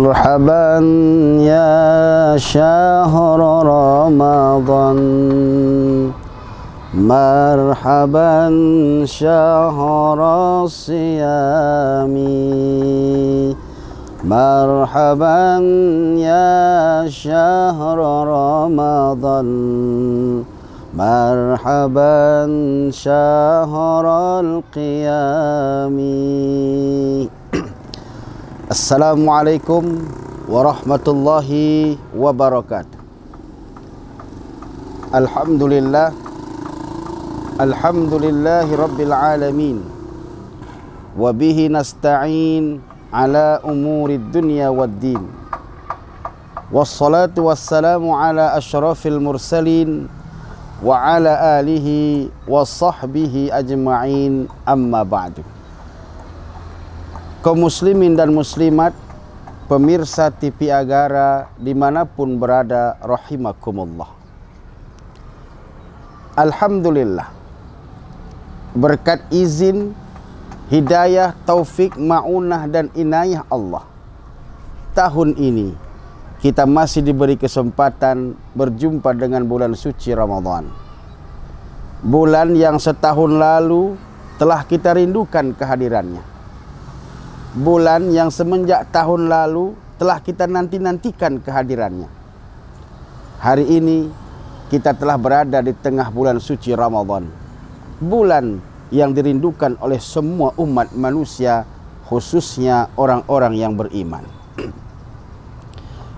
مرحبا يا شهر رمضان مرحبا شهر الصيام مرحبا يا شهر رمضان مرحبا شهر القيام. Assalamualaikum warahmatullahi wabarakatuh. Alhamdulillah, alhamdulillahi rabbil alamin. Wabihi nasta'in ala umurid dunya waddin. Wassalatu wassalamu ala ashrafil mursalin wa ala alihi wa sahbihi ajma'in, amma ba'du. Kaum muslimin dan muslimat, pemirsa TV Agara dimanapun berada, rahimakumullah. Alhamdulillah, berkat izin, hidayah, taufik, ma'unah dan inayah Allah, tahun ini kita masih diberi kesempatan berjumpa dengan bulan suci Ramadan. Bulan yang setahun lalu telah kita rindukan kehadirannya. Bulan yang semenjak tahun lalu telah kita nanti-nantikan kehadirannya. Hari ini kita telah berada di tengah bulan suci Ramadan. Bulan yang dirindukan oleh semua umat manusia, khususnya orang-orang yang beriman.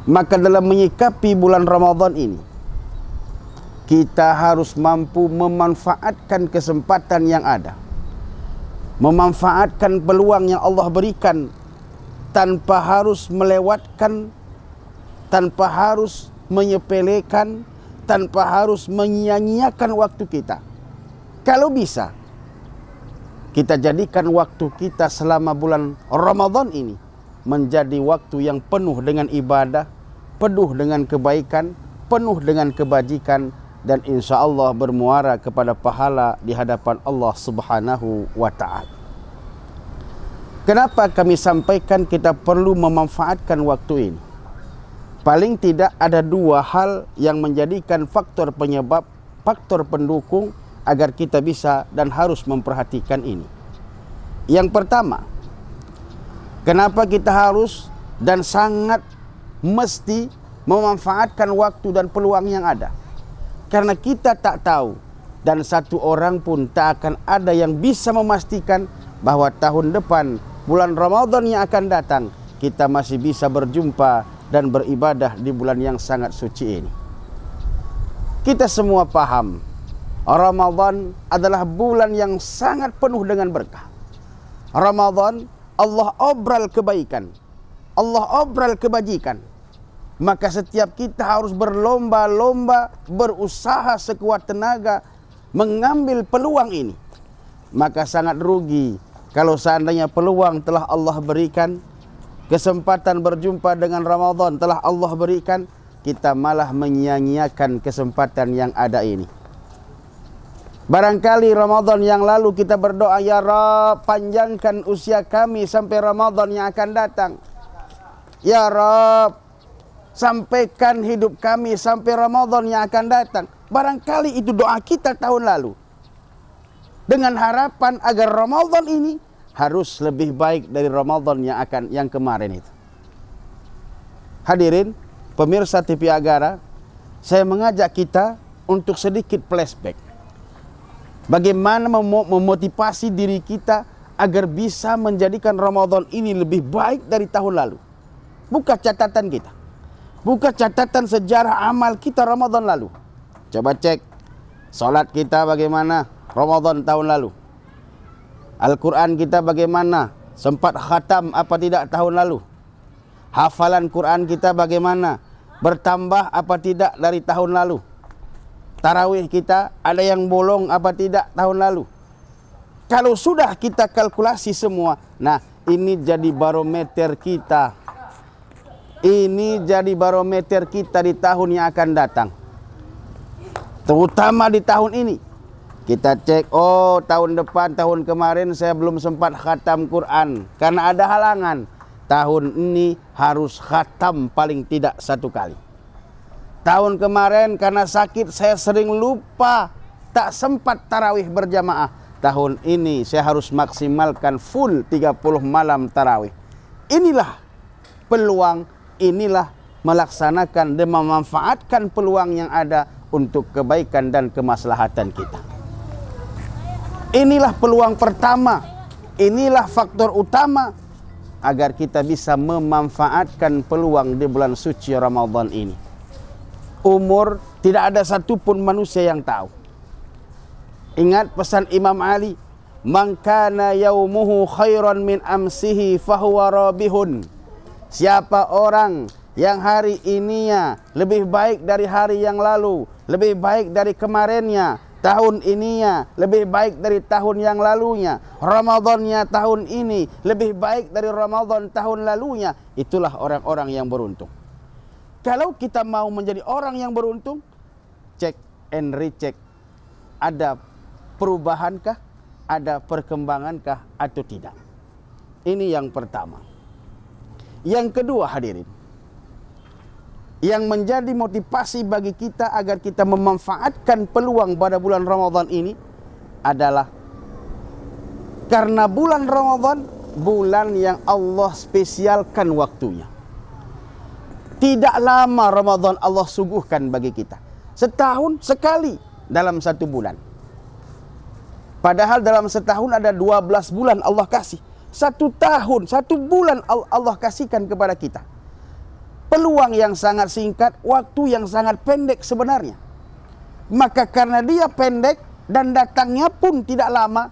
Maka dalam menyikapi bulan Ramadan ini, kita harus mampu memanfaatkan kesempatan yang ada, memanfaatkan peluang yang Allah berikan, tanpa harus melewatkan, tanpa harus menyepelekan, tanpa harus menyia-nyiakan waktu kita. Kalau bisa, kita jadikan waktu kita selama bulan Ramadan ini menjadi waktu yang penuh dengan ibadah, penuh dengan kebaikan, penuh dengan kebajikan, dan insya Allah bermuara kepada pahala di hadapan Allah Subhanahu wa ta'ala. Kenapa kami sampaikan kita perlu memanfaatkan waktu ini? Paling tidak ada dua hal yang menjadikan faktor penyebab, faktor pendukung agar kita bisa dan harus memperhatikan ini. Yang pertama, kenapa kita harus dan sangat mesti memanfaatkan waktu dan peluang yang ada? Karena kita tak tahu, dan satu orang pun tak akan ada yang bisa memastikan bahwa tahun depan, bulan Ramadan yang akan datang, kita masih bisa berjumpa dan beribadah di bulan yang sangat suci ini. Kita semua paham, Ramadan adalah bulan yang sangat penuh dengan berkah. Ramadan, Allah obral kebaikan, Allah obral kebajikan. Maka setiap kita harus berlomba-lomba, berusaha sekuat tenaga mengambil peluang ini. Maka sangat rugi kalau seandainya peluang telah Allah berikan, kesempatan berjumpa dengan Ramadan telah Allah berikan, kita malah menyia-nyiakan kesempatan yang ada ini. Barangkali Ramadan yang lalu kita berdoa, ya Rabb, panjangkan usia kami sampai Ramadan yang akan datang. Ya Rabb, sampaikan hidup kami sampai Ramadan yang akan datang. Barangkali itu doa kita tahun lalu, dengan harapan agar Ramadan ini harus lebih baik dari Ramadan yang kemarin itu. Hadirin pemirsa TV Agara, saya mengajak kita untuk sedikit flashback. Bagaimana memotivasi diri kita agar bisa menjadikan Ramadan ini lebih baik dari tahun lalu. Buka catatan kita, buka catatan sejarah amal kita Ramadan lalu. Coba cek salat kita bagaimana Ramadan tahun lalu. Al-Quran kita bagaimana? Sempat khatam apa tidak tahun lalu? Hafalan Quran kita bagaimana? Bertambah apa tidak dari tahun lalu? Tarawih kita ada yang bolong apa tidak tahun lalu? Kalau sudah kita kalkulasi semua, nah ini jadi barometer kita. Ini jadi barometer kita di tahun yang akan datang. Terutama di tahun ini. Kita cek, oh tahun depan, tahun kemarin saya belum sempat khatam Quran karena ada halangan. tahun ini harus khatam paling tidak 1 kali. Tahun kemarin karena sakit saya sering lupa, tak sempat tarawih berjamaah. Tahun ini saya harus maksimalkan full 30 malam tarawih. Inilah peluang, inilah melaksanakan dan memanfaatkan peluang yang ada untuk kebaikan dan kemaslahatan kita. Inilah peluang pertama, inilah faktor utama agar kita bisa memanfaatkan peluang di bulan suci Ramadan ini. Umur tidak ada satupun manusia yang tahu. Ingat pesan Imam Ali, "Man kana yaumuhu khairan min amsihi fahuwa rabihun." Siapa orang yang hari ininya lebih baik dari hari yang lalu, lebih baik dari kemarinnya, tahun ininya lebih baik dari tahun yang lalunya, Ramadannya tahun ini lebih baik dari Ramadan tahun lalunya, itulah orang-orang yang beruntung. Kalau kita mau menjadi orang yang beruntung, cek and recheck. Ada perubahankah? Ada perkembangankah atau tidak? Ini yang pertama. Yang kedua hadirin, yang menjadi motivasi bagi kita agar kita memanfaatkan peluang pada bulan Ramadan ini adalah karena bulan Ramadan bulan yang Allah spesialkan waktunya. Tidak lama Ramadan Allah suguhkan bagi kita. Setahun sekali dalam 1 bulan. Padahal dalam setahun ada 12 bulan Allah kasih. 1 tahun, 1 bulan Allah kasihkan kepada kita. Peluang yang sangat singkat, waktu yang sangat pendek sebenarnya. Maka karena dia pendek dan datangnya pun tidak lama,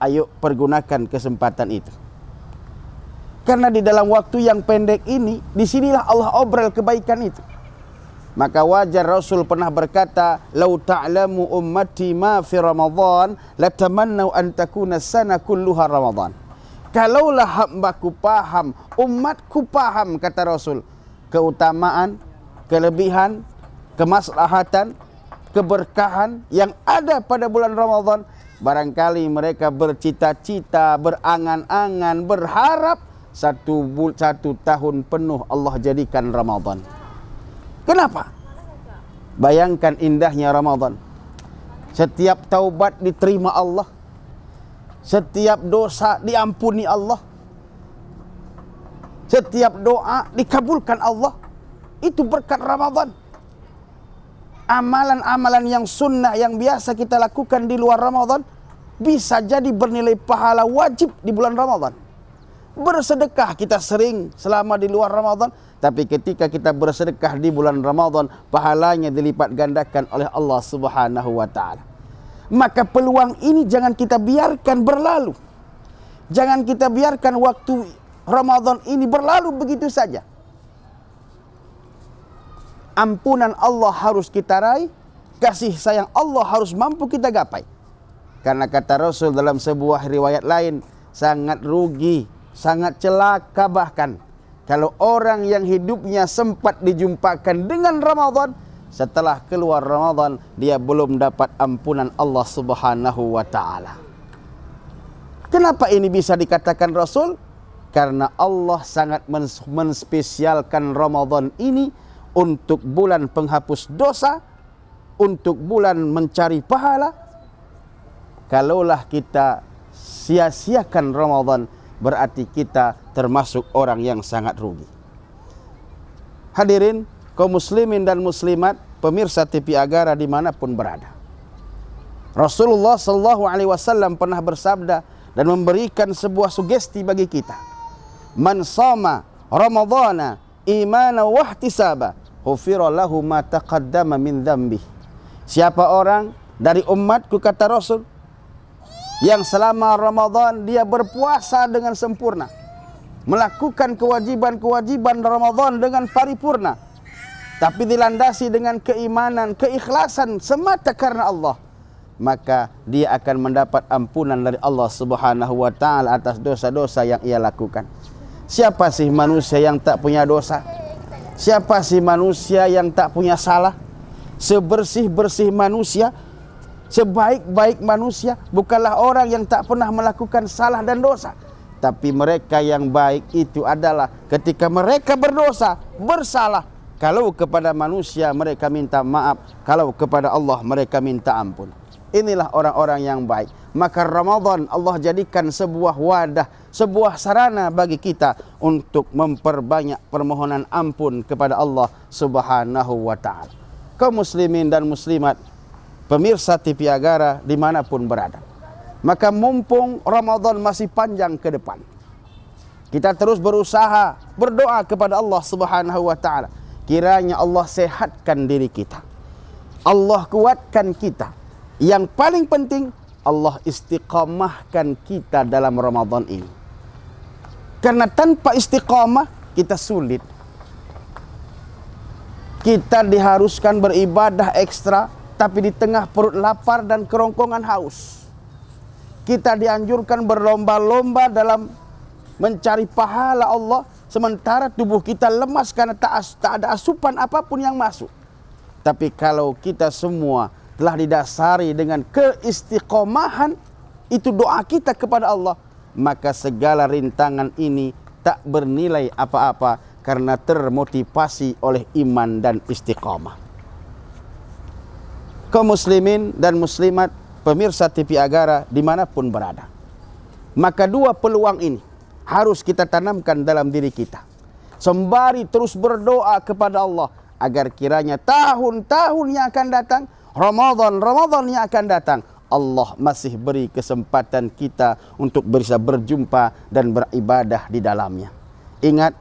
ayo pergunakan kesempatan itu. Karena di dalam waktu yang pendek ini, disinilah Allah obrol kebaikan itu. Maka wajar Rasul pernah berkata, "Lau ta'lamu ummati ma fi Ramadan, latamannau an takuna sana kulluha Ramadan." Kalaulah hambaku paham, umatku paham, kata Rasul, keutamaan, kelebihan, kemaslahatan, keberkahan yang ada pada bulan Ramadan, barangkali mereka bercita-cita, berangan-angan, berharap satu tahun penuh Allah jadikan Ramadan. Kenapa? Bayangkan indahnya Ramadan. Setiap taubat diterima Allah, setiap dosa diampuni Allah, setiap doa dikabulkan Allah. Itu berkat Ramadan. Amalan-amalan yang sunnah yang biasa kita lakukan di luar Ramadan bisa jadi bernilai pahala wajib di bulan Ramadan. Bersedekah kita sering selama di luar Ramadan, tapi ketika kita bersedekah di bulan Ramadan, pahalanya dilipat gandakan oleh Allah Subhanahu wa taala. Maka peluang ini jangan kita biarkan berlalu. Jangan kita biarkan waktu Ramadan ini berlalu begitu saja. Ampunan Allah harus kita raih, kasih sayang Allah harus mampu kita gapai. Karena kata Rasul dalam sebuah riwayat lain, sangat rugi, sangat celaka bahkan kalau orang yang hidupnya sempat dijumpakan dengan Ramadan, setelah keluar Ramadan dia belum dapat ampunan Allah Subhanahu wa taala. Kenapa ini bisa dikatakan Rasul? Karena Allah sangat menspesialkan Ramadan ini untuk bulan penghapus dosa, untuk bulan mencari pahala. Kalaulah kita sia-siakan Ramadan, berarti kita termasuk orang yang sangat rugi. Hadirin kaum muslimin dan muslimat, pemirsa TV Agara dimanapun berada, Rasulullah SAW pernah bersabda dan memberikan sebuah sugesti bagi kita. Man shama Ramadhana imana wahtisaba, ghufira lahu ma taqaddama min dzambi. Siapa orang dari umatku, kata Rasul, yang selama Ramadan dia berpuasa dengan sempurna, melakukan kewajiban-kewajiban Ramadan dengan paripurna, tapi dilandasi dengan keimanan, keikhlasan semata karena Allah, maka dia akan mendapat ampunan dari Allah Subhanahu wa taala atas dosa-dosa yang ia lakukan. Siapa sih manusia yang tak punya dosa? Siapa sih manusia yang tak punya salah? Sebersih-bersih manusia, sebaik-baik manusia bukanlah orang yang tak pernah melakukan salah dan dosa. Tapi mereka yang baik itu adalah ketika mereka berdosa, bersalah, kalau kepada manusia mereka minta maaf, kalau kepada Allah mereka minta ampun. Inilah orang-orang yang baik. Maka Ramadan Allah jadikan sebuah wadah, sebuah sarana bagi kita untuk memperbanyak permohonan ampun kepada Allah Subhanahu wa ta'ala. Kaum muslimin dan muslimat, pemirsa TV Agara dimanapun berada, maka mumpung Ramadan masih panjang ke depan, kita terus berusaha berdoa kepada Allah Subhanahu wa ta'ala. Kiranya Allah sehatkan diri kita, Allah kuatkan kita. Yang paling penting, Allah istiqamahkan kita dalam Ramadan ini. Karena tanpa istiqamah kita sulit. Kita diharuskan beribadah ekstra, tapi di tengah perut lapar dan kerongkongan haus. Kita dianjurkan berlomba-lomba dalam mencari pahala Allah, sementara tubuh kita lemas karena tak ada asupan apapun yang masuk. Tapi kalau kita semua telah didasari dengan keistiqomahan, itu doa kita kepada Allah, maka segala rintangan ini tak bernilai apa-apa karena termotivasi oleh iman dan istiqamah. Kaum muslimin dan muslimat, pemirsa TV Agara dimanapun berada, maka dua peluang ini harus kita tanamkan dalam diri kita, sembari terus berdoa kepada Allah agar kiranya tahun-tahun yang akan datang, Ramadan yang akan datang, Allah masih beri kesempatan kita untuk bisa berjumpa dan beribadah di dalamnya. Ingat,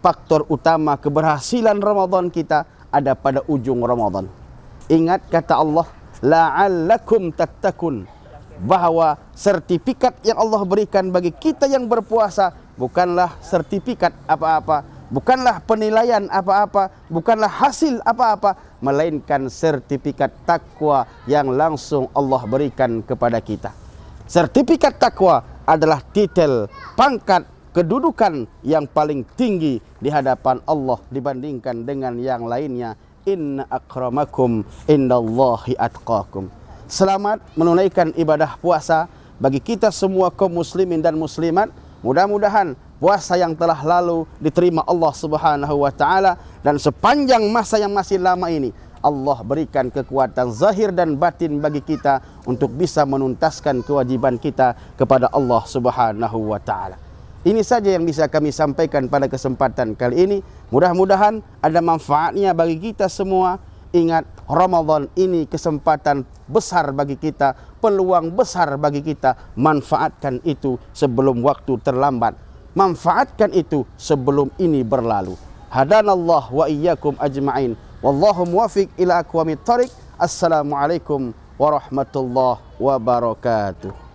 faktor utama keberhasilan Ramadan kita ada pada ujung Ramadan. Ingat kata Allah, la'allakum tattaqun, bahwa sertifikat yang Allah berikan bagi kita yang berpuasa bukanlah sertifikat apa-apa, bukanlah penilaian apa-apa, bukanlah hasil apa-apa, melainkan sertifikat takwa yang langsung Allah berikan kepada kita. Sertifikat takwa adalah titel, pangkat, kedudukan yang paling tinggi di hadapan Allah dibandingkan dengan yang lainnya. Inna akramakum indallahi atqakum. Selamat menunaikan ibadah puasa bagi kita semua kaum muslimin dan muslimat. Mudah-mudahan puasa yang telah lalu diterima Allah Subhanahu wa ta'ala, dan sepanjang masa yang masih lama ini Allah berikan kekuatan zahir dan batin bagi kita untuk bisa menuntaskan kewajiban kita kepada Allah Subhanahu wa ta'ala. Ini saja yang bisa kami sampaikan pada kesempatan kali ini. Mudah-mudahan ada manfaatnya bagi kita semua. Ingat, Ramadan ini kesempatan besar bagi kita, peluang besar bagi kita. Manfaatkan itu sebelum waktu terlambat. Manfaatkan itu sebelum ini berlalu. Hadanallah wa iyyakum ajma'in. Wallahu muwafiq ila aqwamit thariq. Assalamualaikum warahmatullahi wabarakatuh.